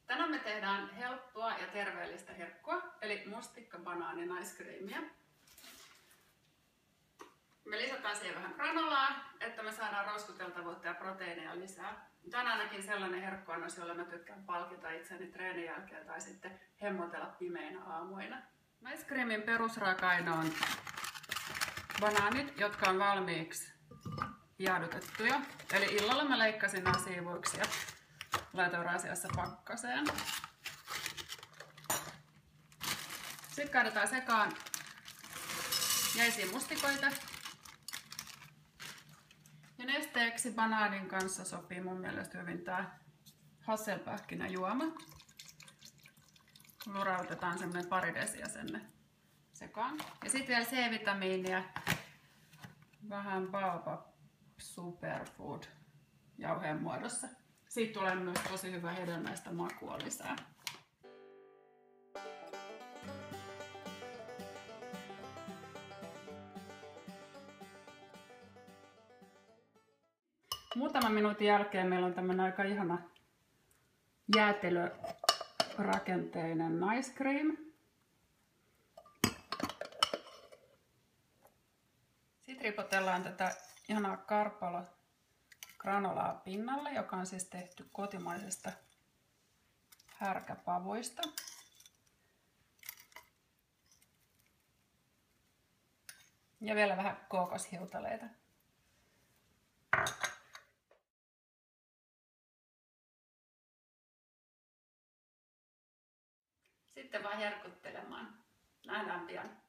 Tänään me tehdään helppoa ja terveellistä herkkua, eli mustikkabanaanin ice creamia. Me lisätään siihen vähän granolaa, että me saadaan rouskuteltavuutta ja proteiineja lisää. Tämä on ainakin sellainen herkkuannos, jolla mä tykkään palkita itseni treenin jälkeen tai sitten hemmotella pimeinä aamuina. Ice creamin perusraaka-aine on banaanit, jotka on valmiiksi jäädytettyjä. Eli illalla mä leikkasin nämä siivuiksi ja laitoin rasiassa pakkaseen. Sitten kaadetaan sekaan jäisiä mustikoita. Ja nesteeksi banaanin kanssa sopii mun mielestä hyvin tää hasselpähkinäjuoma. Lurautetaan semmonen pari desiä sinne sekaan. Ja sitten vielä C-vitamiinia, vähän Baobab Superfood jauheen muodossa. Siitä tulee myös tosi hyvä hedelmäistä makua lisää. Muutaman minuutin jälkeen meillä on tämmönen aika ihana jäätelörakenteinen ice cream. Sitten ripotellaan tätä ihanaa Karpalo granolaa pinnalle, joka on siis tehty kotimaisesta härkäpavuista. Ja vielä vähän kookoshiutaleita. Sitten vaan herkuttelemaan. Nähdään pian.